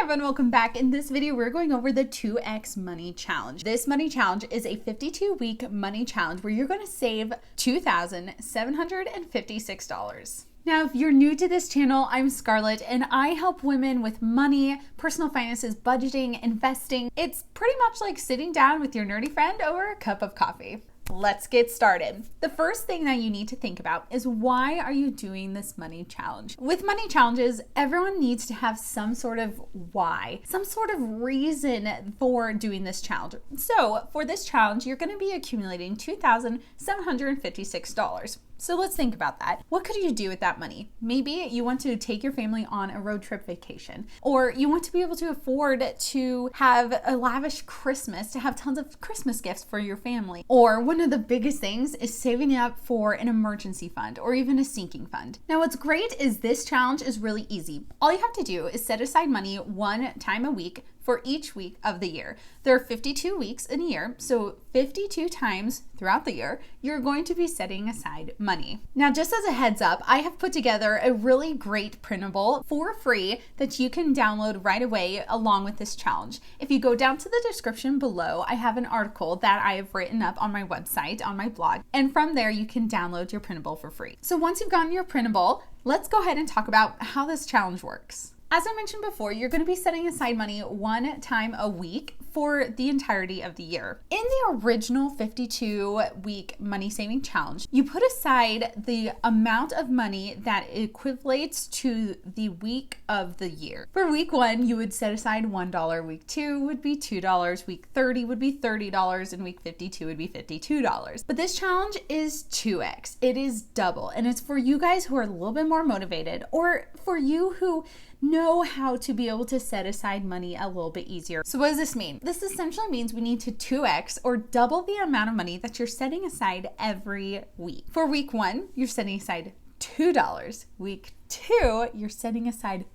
everyone, welcome back. In this video, we're going over the 2x money challenge. This money challenge is a 52-week money challenge where you're going to save $2,756. Now, if you're new to this channel, I'm Scarlett and I help women with money, personal finances, budgeting, investing. It's pretty much like sitting down with your nerdy friend over a cup of coffee. Let's get started. The first thing that you need to think about is, why are you doing this money challenge? With money challenges, everyone needs to have some sort of why, some sort of reason for doing this challenge. So for this challenge, you're going to be accumulating $2,756. So let's think about that. What could you do with that money? Maybe you want to take your family on a road trip vacation, or you want to be able to afford to have a lavish Christmas, to have tons of Christmas gifts for your family. Or one of the biggest things is saving up for an emergency fund or even a sinking fund. Now, what's great is this challenge is really easy. All you have to do is set aside money one time a week for each week of the year. There are 52 weeks in a year, so 52 times throughout the year, you're going to be setting aside money. Now, just as a heads up, I have put together a really great printable for free that you can download right away along with this challenge. If you go down to the description below, I have an article that I have written up on my website, on my blog, and from there you can download your printable for free. So once you've gotten your printable, let's go ahead and talk about how this challenge works. As I mentioned before, you're going to be setting aside money one time a week for the entirety of the year. In the original 52-week money saving challenge, you put aside the amount of money that equates to the week of the year. For week 1, you would set aside $1. Week 2 would be $2. Week 30 would be $30, and week 52 would be $52. But this challenge is 2x. It is double, and it's for you guys who are a little bit more motivated, or for you who know how to be able to set aside money a little bit easier. So what does this mean? This essentially means we need to 2x, or double the amount of money that you're setting aside every week. For week 1, you're setting aside $2. Week 2, you're setting aside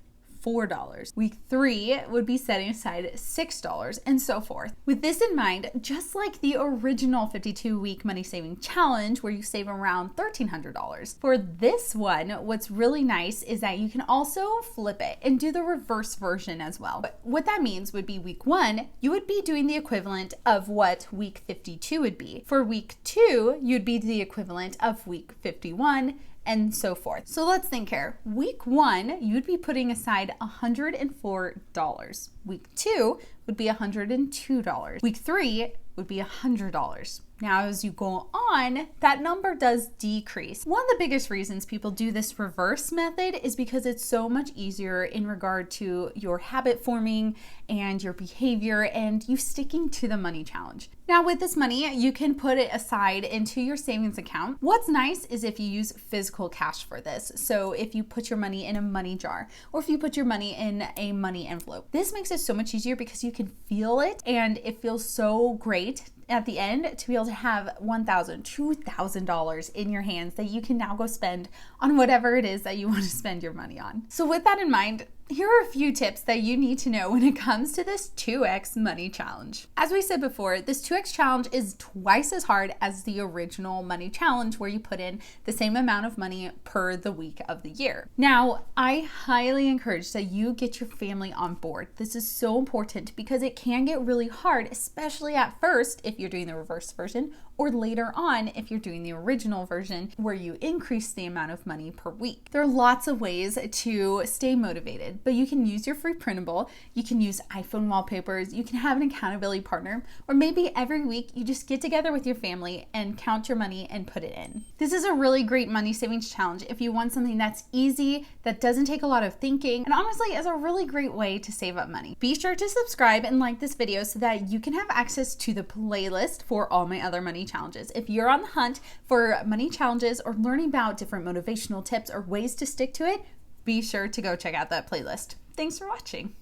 $4. Week 3 would be setting aside $6, and so forth. With this in mind, just like the original 52-week money saving challenge where you save around $1,300, for this one, what's really nice is that you can also flip it and do the reverse version as well. But what that means would be week 1, you would be doing the equivalent of what week 52 would be. For week 2, you'd be the equivalent of week 51, and so forth. So let's think here. Week 1, you'd be putting aside $104. Week 2 would be $102. Week 3 would be $100. Now, as you go on, that number does decrease. One of the biggest reasons people do this reverse method is because it's so much easier in regard to your habit forming and your behavior and you sticking to the money challenge. Now, with this money, you can put it aside into your savings account. What's nice is if you use physical cash for this. So if you put your money in a money jar, or if you put your money in a money envelope, this makes it so much easier because you can feel it, and it feels so great at the end to be able to have $1,000, $2,000 in your hands that you can now go spend on whatever it is that you want to spend your money on. So with that in mind, here are a few tips that you need to know when it comes to this 2x money challenge. As we said before, this 2x challenge is twice as hard as the original money challenge where you put in the same amount of money per the week of the year. Now, I highly encourage that you get your family on board. This is so important because it can get really hard, especially at first if you're doing the reverse version, or later on if you're doing the original version where you increase the amount of money per week. There are lots of ways to stay motivated, but you can use your free printable, you can use iPhone wallpapers, you can have an accountability partner, or maybe every week you just get together with your family and count your money and put it in. This is a really great money savings challenge if you want something that's easy, that doesn't take a lot of thinking, and honestly is a really great way to save up money. Be sure to subscribe and like this video so that you can have access to the playlist for all my other money challenges. If you're on the hunt for money challenges or learning about different motivational tips or ways to stick to it, be sure to go check out that playlist. Thanks for watching.